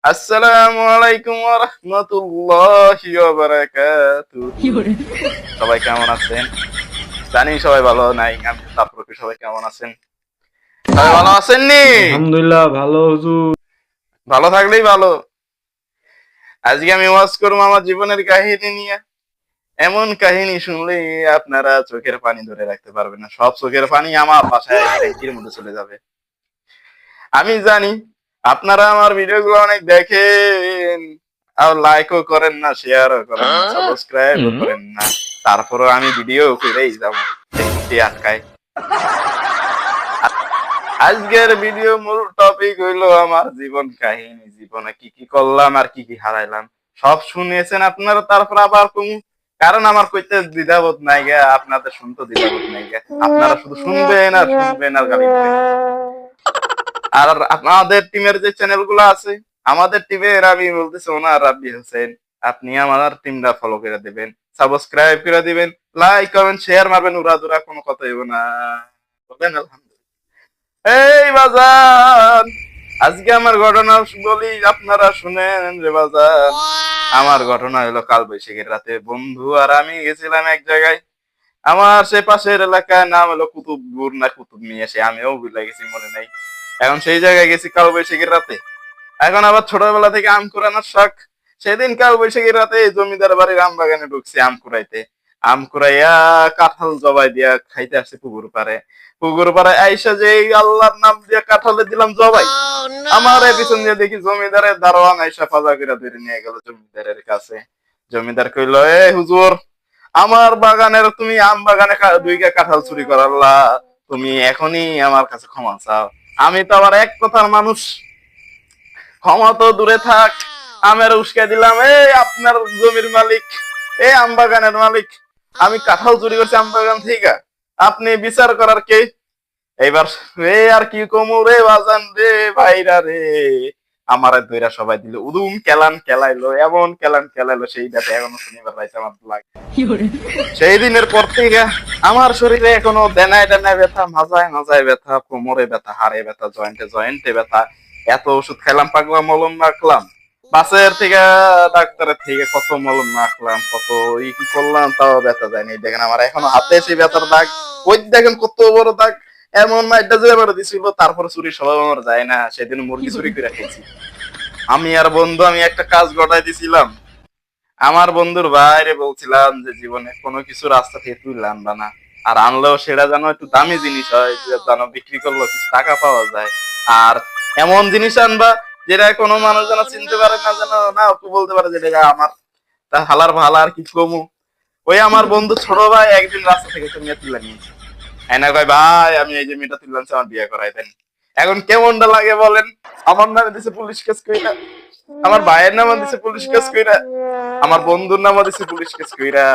আসসালামু আলাইকুম ওয়া রাহমাতুল্লাহি ওয়া বারাকাতুহু। সবাই কেমন আছেন? জানি সবাই ভালো নাই, আমি তারপরে কি সবাই কেমন আছেন? সবাই ভালো আছেন নি? আলহামদুলিল্লাহ ভালো হুজুর। ভালো থাকলেই ভালো। আজকে আমি ওয়াজ করবো আমার জীবনের কাহিনী নিয়ে। এমন কাহিনী শুনলে আপনারা চোখের পানি ধরে রাখতে পারবেন না। সব চোখের পানি আমার বাসায় ট্যাঙ্কির মধ্যে চলে যাবে। আমি জানি আপনারা আমার ভিডিওগুলো অনেক দেখেন, আর লাইকও করেন না, শেয়ারও করেন না, সাবস্ক্রাইবও করেন না। তারপরও আমি ভিডিও করেই যাব, দেখতে আটকায়। আজকের ভিডিও মূল টপিক হইলো আমার জীবন কাহিনী, জীবনে কি কি করলাম আর কি কি হারাইলাম। সব শুনেছেন আপনারা, তারপর আবার কমু, কারণ আমার কইতে দ্বিধাবোধ নাই গে, আপনাদের শুনতে দ্বিধাবোধ নাই গে। আপনারা শুধু শুনবেন আর শুনবেন আর গালি দিবেন। আর আপনাদের টিমের যে চ্যানেল গুলো আছে, আমাদের টিমের আমি বলতেছি ওনার রাব্বি হোসেন, আপনি আমার টিমটা ফলো করে দিবেন, সাবস্ক্রাইব করে দিবেন, লাইক কমেন্ট শেয়ার মারবেন, উড়াদুরা কোনো কথা হইব না। বলেন আলহামদুলিল্লাহ। এই বাজান, আজকে আমার ঘটনা বলি, আপনারা শুনেন রে বাজান। আমার ঘটনা হলো কাল বৈশাখের রাতে বন্ধু আর আমি গেছিলাম এক জায়গায়। আমার সে পাশের এলাকার নাম হলো কুতুবপুর না কুতুব মিয়া, সে আমিও ভুলে গেছি, মনে নাই। এখন সেই জায়গায় গেছি কাল বৈশাখীর রাতে। এখন আবার ছোটবেলা থেকে আম কুড়ানোর শখ। সেদিন কাল বৈশাখীর রাতে জমিদার বাড়ির আম বাগানে ঢুকছি আম কুড়াইতে। আম কুড়াইয়া কাঁঠাল জবাই দিয়া খাইতে আসছে পুকুর পাড়ে। পুকুর পাড়ে আইসা যে এই আল্লাহর নাম দিয়া কাঁঠালে দিলাম জবাই। আমার এই পিছন দিয়ে দেখি জমিদারের দারোয়ান আইসা পাজা করে ধরে নিয়ে গেল জমিদারের কাছে। জমিদার কইল, এ হুজুর, আমার বাগানের তুমি আম বাগানে দুইটা কাঁঠাল চুরি করাল্লা, তুমি এখনই আমার কাছে ক্ষমা চাও। আমি তো আবার এক কথার মানুষ, ক্ষমা তো দূরে থাক, আমের উস্কে দিলাম, এই আপনার জমির মালিক, এই আম বাগানের মালিক, আমি কাঁঠাল চুরি করছি আম বাগান থেকে, আপনি বিচার করার কে? এইবার রে আর কি কমু রে বাজান রে, ভাইরা রে, আমার দইরা সবাই দিল উদুম কেলান কেলাইলো, এমন কেলান কেলাইলো, সেই দেখে এখনো শনিবার রাইতে আমার লাগে। সেই দিনের পর থেকে আমার শরীরে এখনো দেনায় দেনায় ব্যথা, মাজায় মাজায় ব্যথা, কোমরে ব্যথা, হাড়ে ব্যথা, জয়েন্টে জয়েন্টে ব্যথা। এত ওষুধ খাইলাম, পাগলা মলম মাখলাম, বাসের থেকে ডাক্তারের থেকে কত মলম মাখলাম, কত কি করলাম, তাও ব্যথা যায়নি। দেখেন আমার এখনো হাতে সেই ব্যথার দাগ, ওই দেখেন কত বড় দাগ। এমন মাইটা যে এবার দিছিল, তারপরে চুরি স্বভাব আমার যায় না। সেদিন মুরগি চুরি করে খেয়েছি আমি আর বন্ধু। আমি একটা কাজ ঘটাই দিছিলাম, আমার বন্ধুর বাইরে বলছিলাম যে জীবনে কোনো কিছু রাস্তা থেকে তুলে আনবা না, আর আনলেও সেটা যেন একটু দামি জিনিস হয়, যে যেন বিক্রি করলেও কিছু টাকা পাওয়া যায়। আর এমন জিনিস আনবা যেটা কোনো মানুষ যেন চিনতে পারে না, যেন না একটু বলতে পারে যে এটা আমার। তা হালার ভালা আর কি কমু। ওই আমার বন্ধু ছোট ভাই একদিন রাস্তা থেকে একটা মেয়ে তুলে নিয়েছে। এনা কয়, ভাই আমি এই যে মেয়েটা তুললাম, আমার বিয়ে করাই দেন। এখন কেমনটা লাগে বলেন? আমার নামে দিছে পুলিশ কেস কইরা, আমার ভাইয়ের নামে দিছে পুলিশ কেস কইরা, আমার বন্ধুর নামও দিছে পুলিশ কেস কইরা।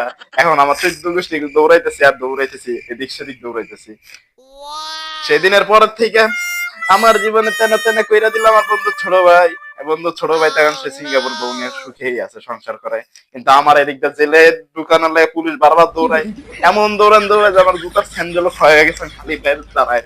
এখন আমার 14 গোষ্ঠী দৌড়াইতেছি আর দৌড়াইতেছি, এদিক সেদিক দৌড়াইতেছি। সেদিনের পরের থেকে আমার জীবনে তেনা তেনা কইরা দিল আমার বন্ধু ছোট ভাই। বন্ধু ছোট ভাই তখন সে সিঙ্গাপুর বউ নিয়ে সুখেই আছে, সংসার করে। কিন্তু আমার এদিকটা জেলে ঢুকানো লাগে, পুলিশ বারবার দৌড়ায়। এমন দৌড়ান দৌড়ায় যে আমার জুতার স্যান্ডেলও ক্ষয় হয়ে গেছে, খালি পায়ে দাঁড়ায়।